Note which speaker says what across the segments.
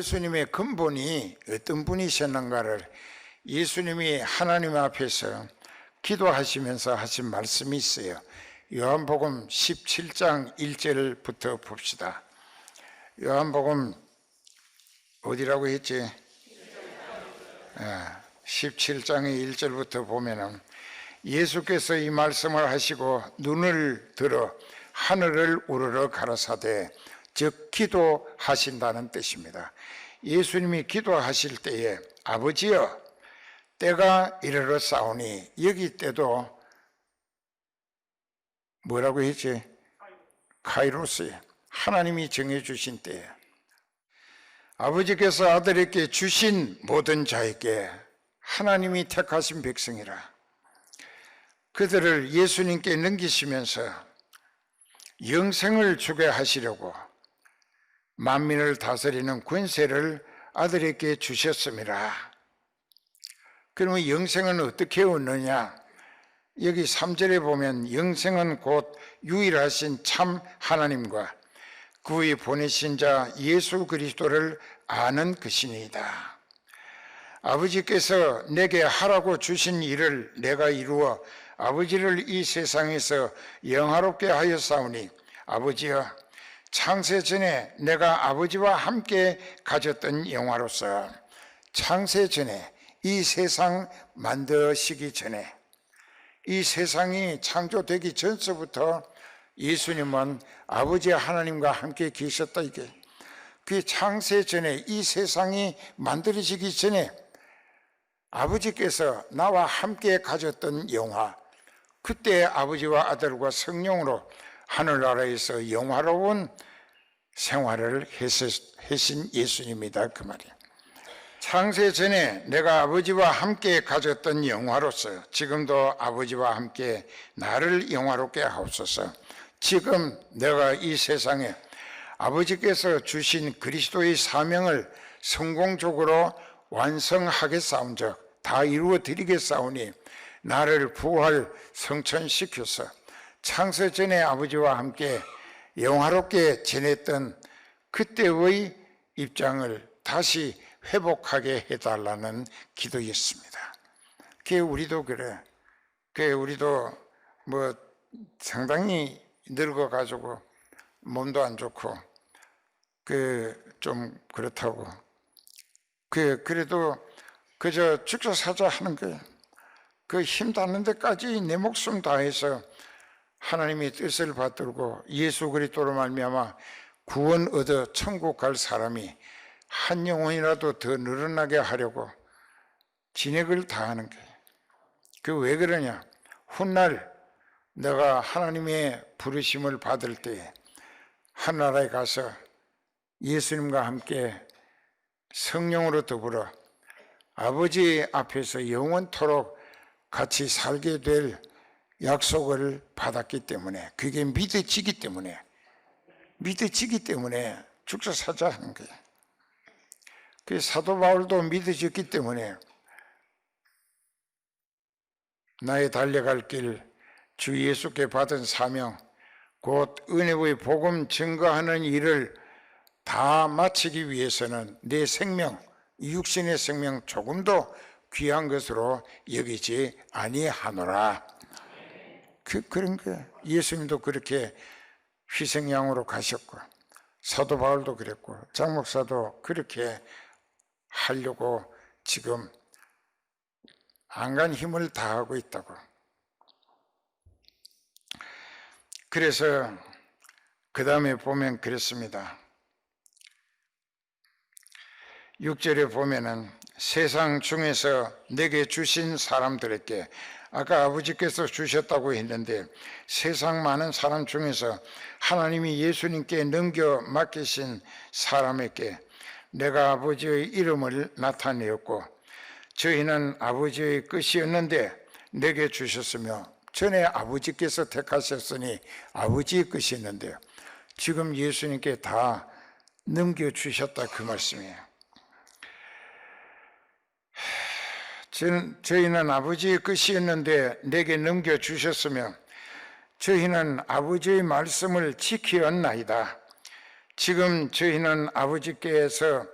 Speaker 1: 예수님의 근본이 어떤 분이셨는가를 예수님이 하나님 앞에서 기도하시면서 하신 말씀이 있어요. 요한복음 17장 1절부터 봅시다. 요한복음 어디라고 했지? 17장의 1절부터 보면은 예수께서 이 말씀을 하시고 눈을 들어 하늘을 우러러 가라사대, 즉 기도하신다는 뜻입니다. 예수님이 기도하실 때에 아버지여 때가 이르러 싸우니, 여기 때도 뭐라고 했지? 카이로스에 하나님이 정해주신 때에 아버지께서 아들에게 주신 모든 자에게 하나님이 택하신 백성이라 그들을 예수님께 넘기시면서 영생을 주게 하시려고 만민을 다스리는 권세를 아들에게 주셨음이라. 그러면 영생은 어떻게 얻느냐? 여기 3절에 보면 영생은 곧 유일하신 참 하나님과 그의 보내신 자 예수 그리스도를 아는 것이니이다. 아버지께서 내게 하라고 주신 일을 내가 이루어 아버지를 이 세상에서 영화롭게 하였사오니, 아버지여 창세 전에 내가 아버지와 함께 가졌던 영화로서 창세 전에, 이 세상 만드시기 전에, 이 세상이 창조되기 전서부터 예수님은 아버지 하나님과 함께 계셨다. 이게 그 창세 전에, 이 세상이 만들어지기 전에 아버지께서 나와 함께 가졌던 영화, 그때 아버지와 아들과 성령으로 하늘나라에서 영화로운 생활을 하신 예수님이다, 그 말이에요. 창세 전에 내가 아버지와 함께 가졌던 영화로서 지금도 아버지와 함께 나를 영화롭게 하옵소서. 지금 내가 이 세상에 아버지께서 주신 그리스도의 사명을 성공적으로 완성하겠사온즉 다 이루어 드리겠사오니, 나를 부활 성천시켜서 창세 전에 아버지와 함께 영화롭게 지냈던 그때의 입장을 다시 회복하게 해달라는 기도였습니다. 그게 우리도 그래. 그게 우리도 뭐 상당히 늙어가지고 몸도 안 좋고 좀 그렇다고 그래도 그저 죽자 사자 하는 거예요. 그 힘 닿는 데까지 내 목숨 다해서 하나님의 뜻을 받들고 예수 그리스도로 말미암아 구원 얻어 천국 갈 사람이 한 영혼이라도 더 늘어나게 하려고 진액을 다하는 거예요. 그 왜 그러냐? 훗날 내가 하나님의 부르심을 받을 때 하늘나라에 가서 예수님과 함께 성령으로 더불어 아버지 앞에서 영원토록 같이 살게 될 약속을 받았기 때문에, 그게 믿어지기 때문에 죽자 사자 하는 거예요. 그 사도 바울도 믿어졌기 때문에 나의 달려갈 길, 주 예수께 받은 사명, 곧 은혜의 복음 증거하는 일을 다 마치기 위해서는 내 생명, 육신의 생명 조금도 귀한 것으로 여기지 아니하노라. 그런 거예요. 예수님도 그렇게 희생양으로 가셨고, 사도 바울도 그랬고, 장 목사도 그렇게 하려고 지금 안간 힘을 다하고 있다고. 그래서 그 다음에 보면 그랬습니다. 6절에 보면은 세상 중에서 내게 주신 사람들에게, 아까 아버지께서 주셨다고 했는데 세상 많은 사람 중에서 하나님이 예수님께 넘겨 맡기신 사람에게 내가 아버지의 이름을 나타내었고, 저희는 아버지의 것이었는데 내게 주셨으며 전에 아버지께서 택하셨으니 아버지의 것이었는데 지금 예수님께 다 넘겨주셨다, 그 말씀이에요. 저희는 아버지의 것이었는데 내게 넘겨주셨으며 저희는 아버지의 말씀을 지키었나이다. 지금 저희는 아버지께서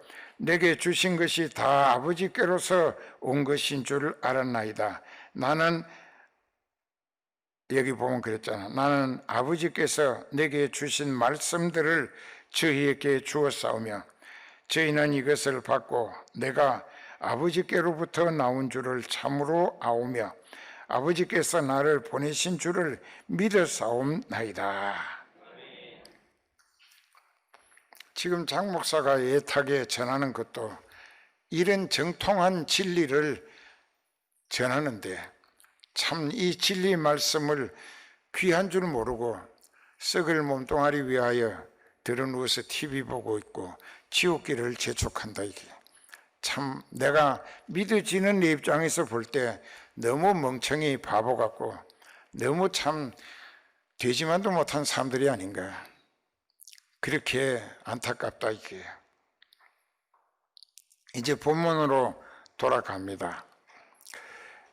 Speaker 1: 내게 주신 것이 다 아버지께로서 온 것인 줄 알았나이다. 나는 여기 보면 그랬잖아. 나는 아버지께서 내게 주신 말씀들을 저희에게 주었사오며 저희는 이것을 받고 내가 아버지께로부터 나온 줄을 참으로 아오며 아버지께서 나를 보내신 줄을 믿었사옵나이다. 지금 장 목사가 애타게 전하는 것도 이런 정통한 진리를 전하는데 참 이 진리 말씀을 귀한 줄 모르고 썩을 몸뚱아리 위하여 들어누워서 TV 보고 있고 지옥길을 재촉한다. 이게 참 내가 믿어지는 내 입장에서 볼 때 너무 멍청이 바보 같고 너무 참 되지만도 못한 사람들이 아닌가, 그렇게 안타깝다. 이게 이제 본문으로 돌아갑니다.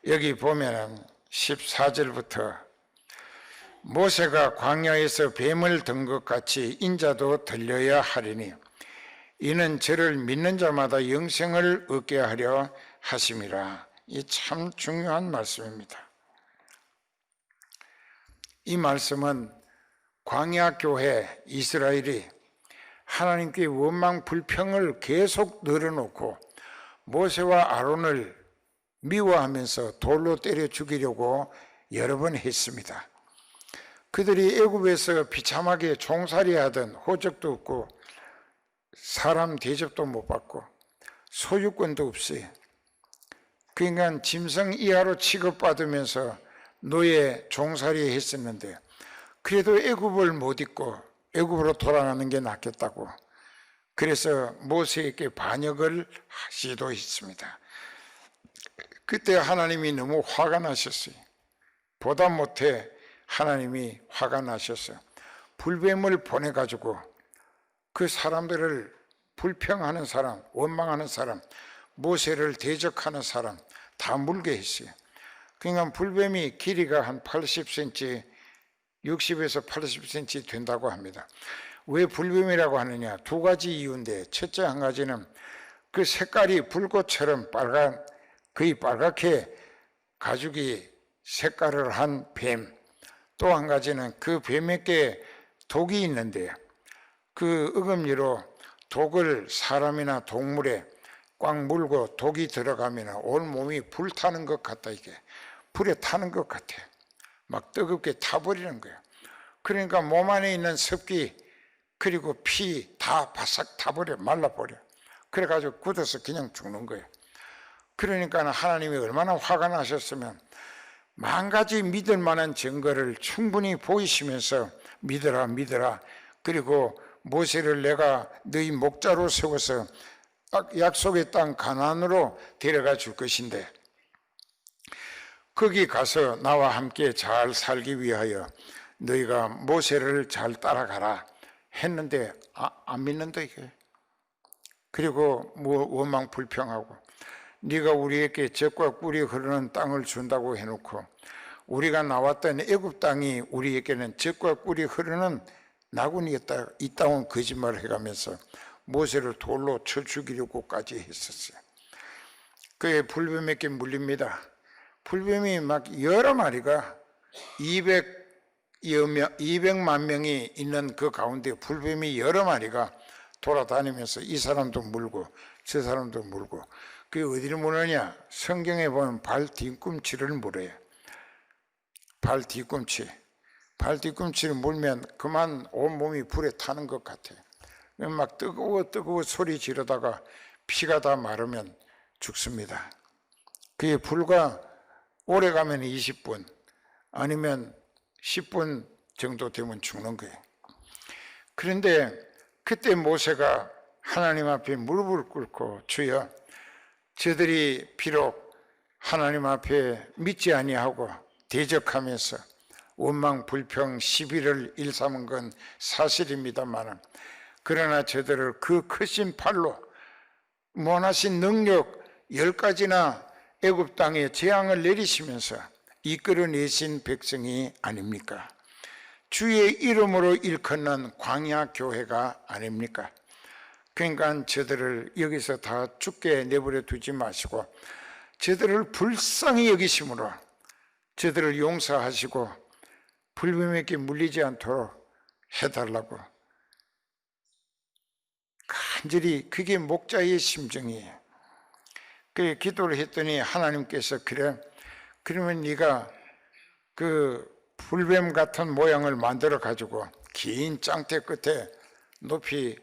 Speaker 1: 여기 보면은 14절부터 모세가 광야에서 뱀을 든 것 같이 인자도 들려야 하리니 이는 저를 믿는 자마다 영생을 얻게 하려 하심이라. 이 참 중요한 말씀입니다. 이 말씀은 광야 교회 이스라엘이 하나님께 원망 불평을 계속 늘어놓고 모세와 아론을 미워하면서 돌로 때려 죽이려고 여러 번 했습니다. 그들이 애굽에서 비참하게 종살이하던 호적도 없고 사람 대접도 못 받고 소유권도 없이 그러니까 짐승 이하로 취급받으면서 노예 종살이 했었는데 그래도 애굽을 못 잊고 애굽으로 돌아가는 게 낫겠다고 그래서 모세에게 반역을 시도했습니다. 그때 하나님이 너무 화가 나셨어요. 보다 못해 하나님이 화가 나셨어요. 불뱀을 보내가지고 그 사람들을 불평하는 사람, 원망하는 사람, 모세를 대적하는 사람 다 물게 했어요. 그러니까 불뱀이 길이가 한 80cm, 60에서 80cm 된다고 합니다. 왜 불뱀이라고 하느냐? 두 가지 이유인데 첫째 한 가지는 그 색깔이 불꽃처럼 거의 빨갛게 가죽이 색깔을 한 뱀, 또 한 가지는 그 뱀에게 독이 있는데 그 어금니로 독을 사람이나 동물에 꽉 물고 독이 들어가면 온 몸이 불타는 것 같다. 이게 불에 타는 것 같아. 막 뜨겁게 타버리는 거야. 그러니까 몸 안에 있는 습기 그리고 피 다 바싹 타버려, 말라버려. 그래가지고 굳어서 그냥 죽는 거예요. 그러니까 하나님이 얼마나 화가 나셨으면 만 가지 믿을 만한 증거를 충분히 보이시면서 믿어라 믿어라, 그리고 모세를 내가 너희 목자로 세워서 약속의 땅 가나안으로 데려가 줄 것인데 거기 가서 나와 함께 잘 살기 위하여 너희가 모세를 잘 따라가라 했는데 안 믿는다 이게. 그리고 원망 불평하고 네가 우리에게 젖과 꿀이 흐르는 땅을 준다고 해놓고 우리가 나왔던 애굽 땅이 우리에게는 젖과 꿀이 흐르는 나군이 있다고 거짓말을 해가면서 모세를 돌로 쳐 죽이려고까지 했었어요. 그에 불뱀에게 물립니다. 불뱀이 막 여러 마리가 200만 명이 있는 그 가운데 불뱀이 여러 마리가 돌아다니면서 이 사람도 물고 저 사람도 물고, 그게 어디를 물으냐? 성경에 보면 발 뒤꿈치를 물어요. 발 뒤꿈치를 물면 그만 온몸이 불에 타는 것 같아요. 막 뜨거워 소리 지르다가 피가 다 마르면 죽습니다. 그게 불과 오래 가면 20분 아니면 10분 정도 되면 죽는 거예요. 그런데 그때 모세가 하나님 앞에 무릎을 꿇고 주여, 저들이 비록 하나님 앞에 믿지 아니하고 대적하면서 원망 불평 시비를 일삼은 건 사실입니다만 그러나 저들을 그 크신 팔로 원하신 능력 10가지나 애굽 땅에 재앙을 내리시면서 이끌어내신 백성이 아닙니까? 주의 이름으로 일컫는 광야 교회가 아닙니까? 그러니까 저들을 여기서 다 죽게 내버려 두지 마시고 저들을 불쌍히 여기심으로 저들을 용서하시고 불뱀에게 물리지 않도록 해달라고 간절히, 그게 목자의 심정이에요. 그래 기도를 했더니 하나님께서 그래, 그러면 네가 그 불뱀 같은 모양을 만들어 가지고 긴 장대 끝에 높이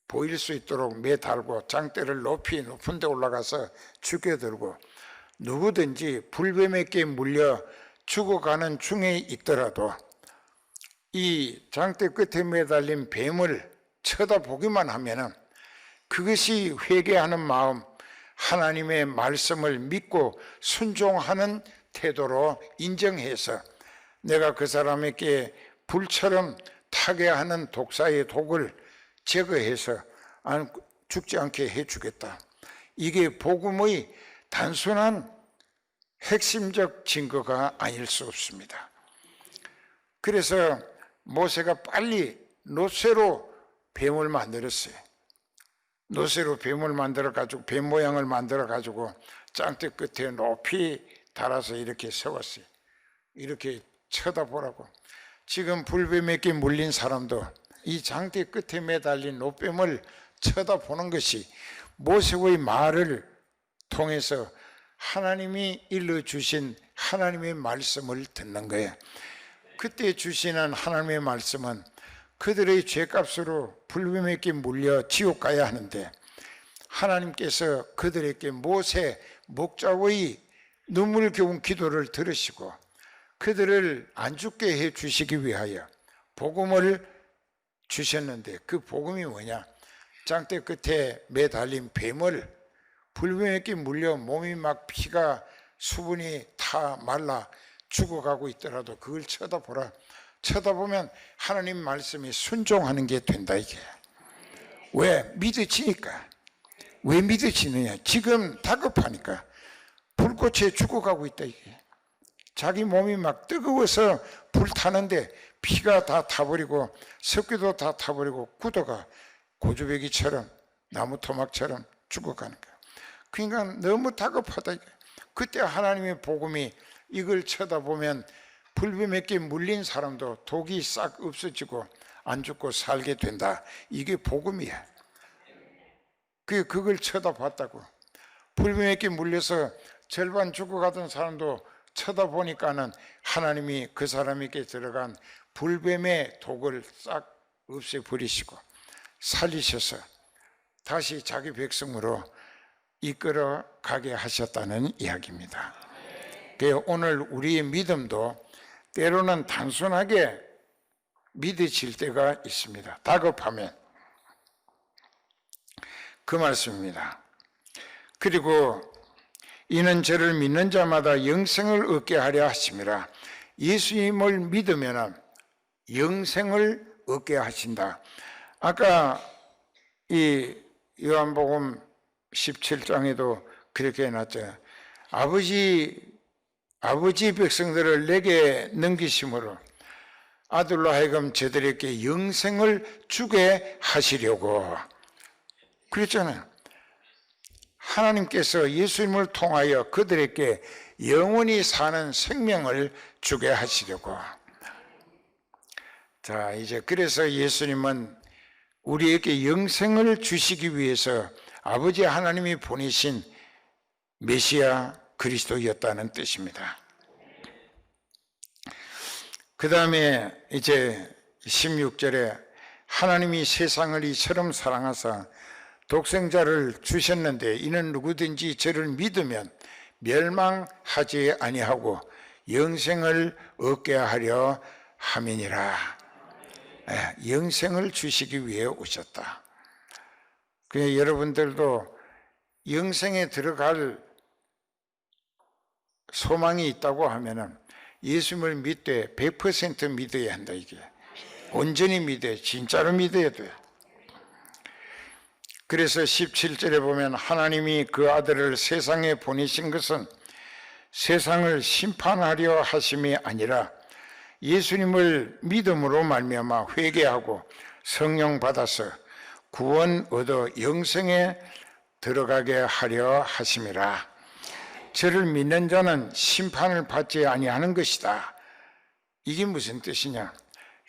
Speaker 1: 보일 수 있도록 매달고 장대를 높은 데 올라가서 죽여들고 누구든지 불뱀에게 물려 죽어가는 중에 있더라도 이 장대 끝에 매달린 뱀을 쳐다보기만 하면은 그것이 회개하는 마음, 하나님의 말씀을 믿고 순종하는 태도로 인정해서 내가 그 사람에게 불처럼 타게 하는 독사의 독을 제거해서 죽지 않게 해주겠다. 이게 복음의 단순한 핵심적 증거가 아닐 수 없습니다. 그래서 모세가 빨리 노쇠로 뱀을 만들었어요. 노쇠로 뱀을 만들어 가지고 뱀 모양을 만들어 가지고 장대 끝에 높이 달아서 이렇게 세웠어요. 이렇게 쳐다보라고. 지금 불뱀에게 물린 사람도 이 장대 끝에 매달린 노뱀을 쳐다보는 것이 모세의 말을 통해서 하나님이 일러주신 하나님의 말씀을 듣는 거예요. 그때 주시는 하나님의 말씀은 그들의 죄값으로 불뱀에게 물려 지옥 가야 하는데 하나님께서 그들에게 모세 목자의 눈물겨운 기도를 들으시고 그들을 안 죽게 해 주시기 위하여 복음을 주셨는데 그 복음이 뭐냐? 장대 끝에 매달린 뱀을 불뱀에게 물려 몸이 막 피가 수분이 타 말라 죽어가고 있더라도 그걸 쳐다보라. 쳐다보면 하나님 말씀이 순종하는 게 된다. 이게 왜? 믿어지니까. 왜 믿어지느냐? 지금 다급하니까 불꽃에 죽어가고 있다. 이게 자기 몸이 막 뜨거워서 불타는데 피가 다 타버리고 습기도 다 타버리고 굳어가 고주배기처럼 나무 토막처럼 죽어가는 거야. 그러니까 너무 다급하다. 그때 하나님의 복음이 이걸 쳐다보면 불뱀에게 물린 사람도 독이 싹 없어지고 안 죽고 살게 된다. 이게 복음이야. 그걸 쳐다봤다고. 불뱀에게 물려서 절반 죽어가던 사람도 쳐다보니까는 하나님이 그 사람에게 들어간 불뱀의 독을 싹 없애버리시고 살리셔서 다시 자기 백성으로 이끌어 가게 하셨다는 이야기입니다. 오늘 우리의 믿음도 때로는 단순하게 믿어질 때가 있습니다. 다급하면. 그 말씀입니다. 그리고 이는 저를 믿는 자마다 영생을 얻게 하려 하심이라. 예수님을 믿으면 영생을 얻게 하신다. 아까 이 요한복음 17장에도 그렇게 해놨죠. 아버지 백성들을 내게 넘기심으로 아들로 하여금 저들에게 영생을 주게 하시려고 그랬잖아요. 하나님께서 예수님을 통하여 그들에게 영원히 사는 생명을 주게 하시려고. 자, 이제 그래서 예수님은 우리에게 영생을 주시기 위해서 아버지 하나님이 보내신 메시아 그리스도였다는 뜻입니다. 그 다음에 이제 16절에 하나님이 세상을 이처럼 사랑하사 독생자를 주셨는데 이는 누구든지 저를 믿으면 멸망하지 아니하고 영생을 얻게 하려 함이니라. 영생을 주시기 위해 오셨다. 그래서 여러분들도 영생에 들어갈 소망이 있다고 하면은 예수님을 믿되 100% 믿어야 한다. 이게 온전히 믿어야, 진짜로 믿어야 돼. 그래서 17절에 보면 하나님이 그 아들을 세상에 보내신 것은 세상을 심판하려 하심이 아니라 예수님을 믿음으로 말미암아 회개하고 성령 받아서 구원 얻어 영생에 들어가게 하려 하심이라. 저를 믿는 자는 심판을 받지 아니하는 것이다. 이게 무슨 뜻이냐?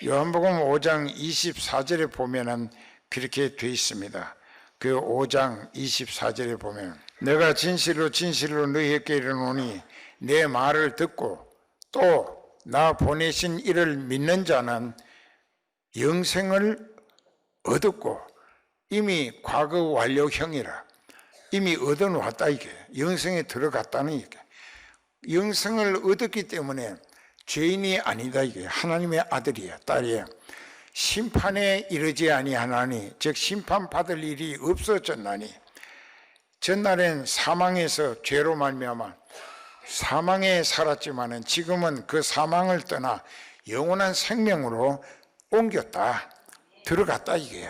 Speaker 1: 요한복음 5장 24절에 보면은 그렇게 돼 있습니다. 그 5장 24절에 보면 내가 진실로 진실로 너희에게 이르노니 내 말을 듣고 또 나 보내신 이를 믿는 자는 영생을 얻었고 이미 과거 완료형이라. 이미 얻어놓았다 이게. 영생에 들어갔다는 이게. 영생을 얻었기 때문에 죄인이 아니다 이게. 하나님의 아들이야, 딸이야. 심판에 이르지 아니하나니 즉 심판받을 일이 없어졌나니. 전날엔 사망에서 죄로 말미암아 사망에 살았지만은 지금은 그 사망을 떠나 영원한 생명으로 옮겼다, 들어갔다 이게.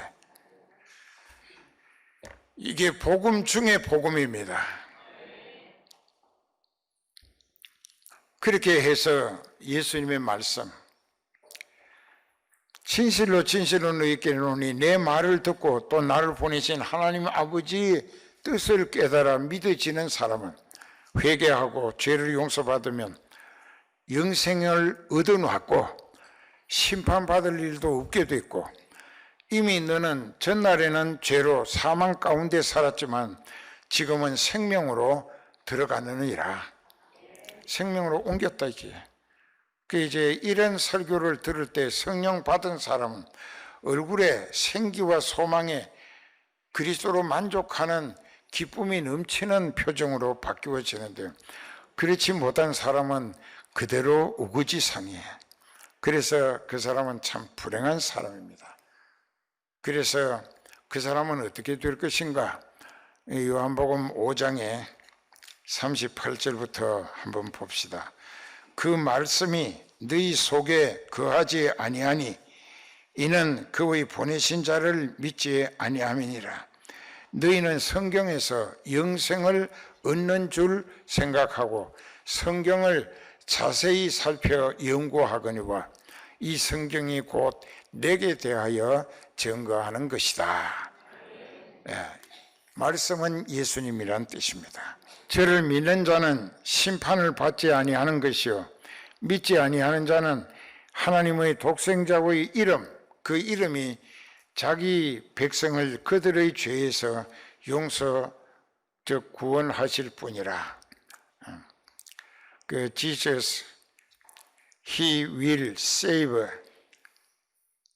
Speaker 1: 이게 복음 중에 복음입니다. 그렇게 해서 예수님의 말씀, 진실로 진실로 너희에게 이르노니 내 말을 듣고 또 나를 보내신 하나님 아버지의 뜻을 깨달아 믿어지는 사람은 회개하고 죄를 용서받으면 영생을 얻어놓았고 심판받을 일도 없게 됐고 이미 너는 전날에는 죄로 사망 가운데 살았지만 지금은 생명으로 들어가느니라. 생명으로 옮겼다 이게. 그 이제 이런 설교를 들을 때 성령 받은 사람은 얼굴에 생기와 소망에 그리스도로 만족하는 기쁨이 넘치는 표정으로 바뀌어지는데 그렇지 못한 사람은 그대로 우거지상이에요. 그래서 그 사람은 참 불행한 사람입니다. 그래서 그 사람은 어떻게 될 것인가? 요한복음 5장에 38절부터 한번 봅시다. 그 말씀이 너희 속에 거하지 아니하니 이는 그의 보내신 자를 믿지 아니함이니라. 너희는 성경에서 영생을 얻는 줄 생각하고 성경을 자세히 살펴 연구하거니와 이 성경이 곧 내게 대하여 증거하는 것이다. 말씀은 예수님이란 뜻입니다. 저를 믿는 자는 심판을 받지 아니하는 것이요 믿지 아니하는 자는 하나님의 독생자의 이름, 그 이름이 자기 백성을 그들의 죄에서 용서, 즉 구원하실 뿐이라. 그 Jesus, He will save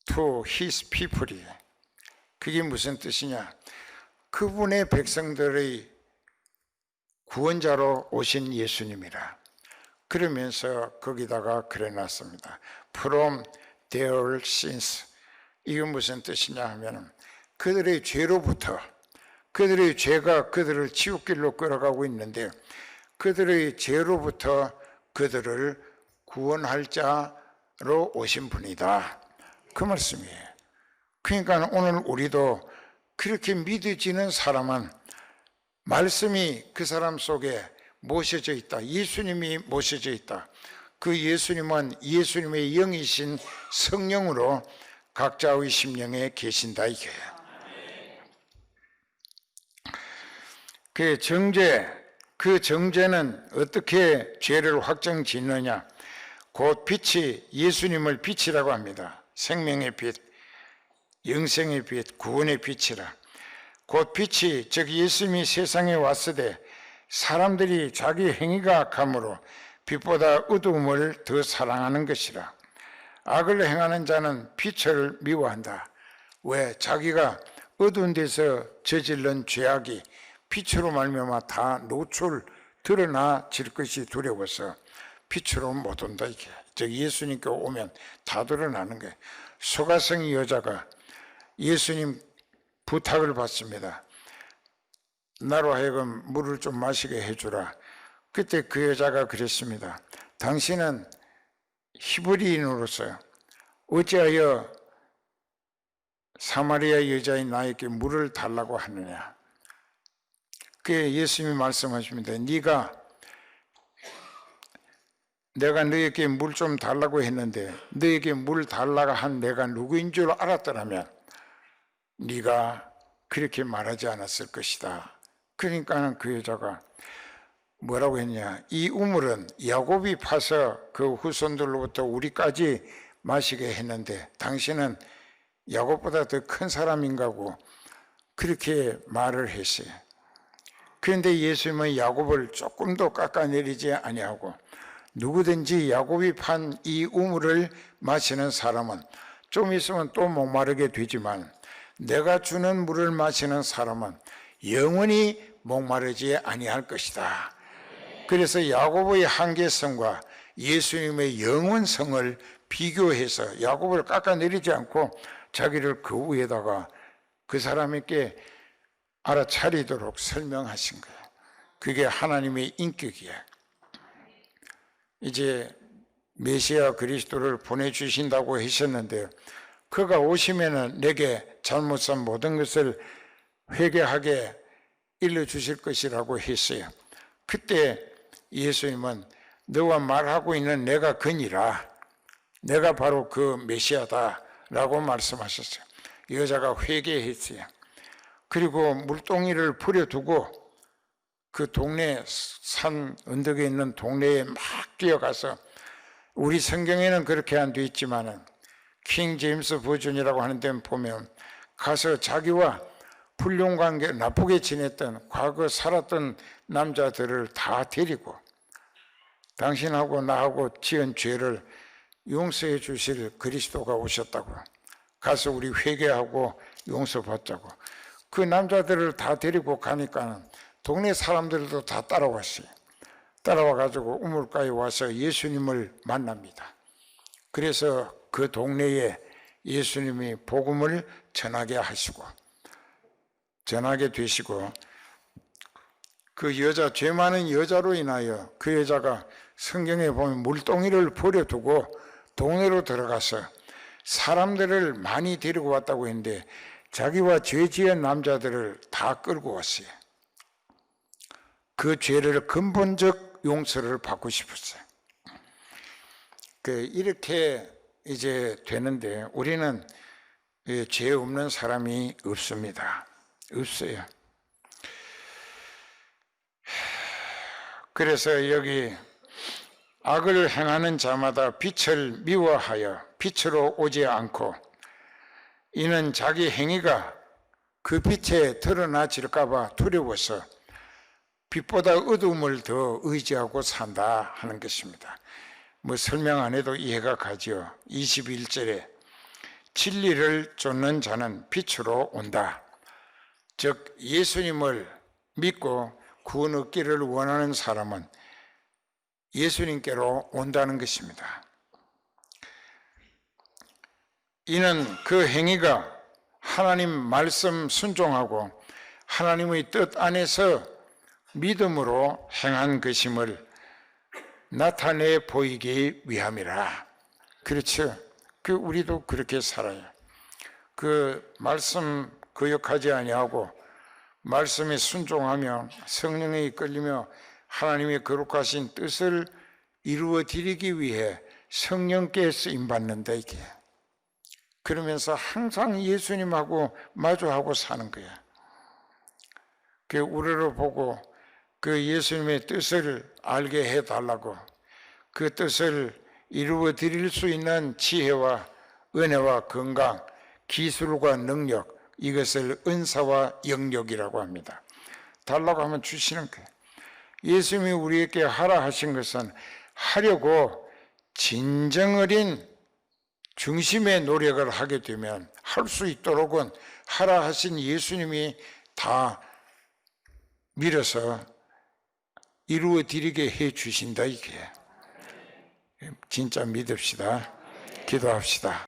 Speaker 1: to His people. 그게 무슨 뜻이냐? 그분의 백성들의 구원자로 오신 예수님이라. 그러면서 거기다가 그래놨습니다. From their sins. 이건 무슨 뜻이냐 하면 그들의 죄로부터, 그들의 죄가 그들을 지옥길로 끌어가고 있는데 그들의 죄로부터 그들을 구원할 자로 오신 분이다. 그 말씀이에요. 그러니까 오늘 우리도 그렇게 믿어지는 사람은 말씀이 그 사람 속에 모셔져 있다. 예수님이 모셔져 있다. 그 예수님은 예수님의 영이신 성령으로 각자의 심령에 계신다 이게. 그 정죄는 어떻게 죄를 확정짓느냐? 곧 빛이 예수님을 빛이라고 합니다. 생명의 빛, 영생의 빛, 구원의 빛이라. 곧 빛이 즉 예수님이 세상에 왔으되 사람들이 자기 행위가 악함으로 빛보다 어두움을 더 사랑하는 것이라. 악을 행하는 자는 빛을 미워한다. 왜? 자기가 어두운 데서 저질른 죄악이 빛으로 말미암아 다 드러나질 것이 두려워서 빛으로 못 온다 이게. 즉 예수님께 오면 다 드러나는 거예요. 소가성이 여자가 예수님 부탁을 받습니다. 나로 하여금 물을 좀 마시게 해주라. 그때 그 여자가 그랬습니다. 당신은 히브리인으로서 어찌하여 사마리아 여자인 나에게 물을 달라고 하느냐? 그에 예수님이 말씀하십니다. 내가 너에게 물 좀 달라고 했는데 너에게 물 달라고 한 내가 누구인 줄 알았더라면 네가 그렇게 말하지 않았을 것이다. 그러니까 그 여자가 뭐라고 했냐, 이 우물은 야곱이 파서 그 후손들로부터 우리까지 마시게 했는데 당신은 야곱보다 더 큰 사람인가고 그렇게 말을 했어요. 그런데 예수님은 야곱을 조금도 깎아내리지 아니하고 누구든지 야곱이 판 이 우물을 마시는 사람은 좀 있으면 또 목마르게 되지만 내가 주는 물을 마시는 사람은 영원히 목마르지 아니할 것이다. 그래서 야곱의 한계성과 예수님의 영원성을 비교해서 야곱을 깎아내리지 않고 자기를 그 위에다가 그 사람에게 알아차리도록 설명하신 거예요. 그게 하나님의 인격이에요. 이제 메시아 그리스도를 보내주신다고 하셨는데요, 그가 오시면은 내게 잘못한 모든 것을 회개하게 일러주실 것이라고 했어요. 그때 예수님은 너와 말하고 있는 내가 그니라, 내가 바로 그 메시아다 라고 말씀하셨어요. 여자가 회개했어요. 그리고 물동이를 버려두고 그 동네 산 언덕에 있는 동네에 막 뛰어가서, 우리 성경에는 그렇게 안 돼 있지만은 킹 제임스 버전이라고 하는 데 보면 가서 자기와 불륜관계 나쁘게 지냈던 과거 살았던 남자들을 다 데리고 당신하고 나하고 지은 죄를 용서해 주실 그리스도가 오셨다고, 가서 우리 회개하고 용서받자고, 그 남자들을 다 데리고 가니까 동네 사람들도 다 따라왔어요. 따라와가지고 우물가에 와서 예수님을 만납니다. 그래서 그 동네에 예수님이 복음을 전하게 하시고 전하게 되시고, 그 여자, 죄 많은 여자로 인하여 그 여자가 성경에 보면 물동이를 버려두고 동네로 들어가서 사람들을 많이 데리고 왔다고 했는데 자기와 죄 지은 남자들을 다 끌고 왔어요. 그 죄를 근본적 용서를 받고 싶었어요. 이렇게 이제 되는데 우리는 죄 없는 사람이 없습니다. 없어요. 그래서 여기 악을 행하는 자마다 빛을 미워하여 빛으로 오지 않고 이는 자기 행위가 그 빛에 드러나질까 봐 두려워서 빛보다 어두움을 더 의지하고 산다 하는 것입니다. 뭐 설명 안 해도 이해가 가죠. 21절에 진리를 쫓는 자는 빛으로 온다. 즉 예수님을 믿고 구원 얻기를 원하는 사람은 예수님께로 온다는 것입니다. 이는 그 행위가 하나님 말씀 순종하고 하나님의 뜻 안에서 믿음으로 행한 것임을 나타내 보이기 위함이라. 그렇죠. 우리도 그렇게 살아요. 그 말씀 거역하지 아니하고 말씀에 순종하며 성령에 이끌리며 하나님의 거룩하신 뜻을 이루어 드리기 위해 성령께 쓰임받는다 이게. 그러면서 항상 예수님하고 마주하고 사는 거야. 우리를 보고 그 예수님의 뜻을 알게 해달라고, 그 뜻을 이루어 드릴 수 있는 지혜와 은혜와 건강, 기술과 능력, 이것을 은사와 영역이라고 합니다. 달라고 하면 주시는 거예요. 예수님이 우리에게 하라 하신 것은 하려고 진정 어린 중심의 노력을 하게 되면 할 수 있도록은 하라 하신 예수님이 다 밀어서 이루어 드리게 해 주신다 이게. 진짜 믿읍시다. 기도합시다.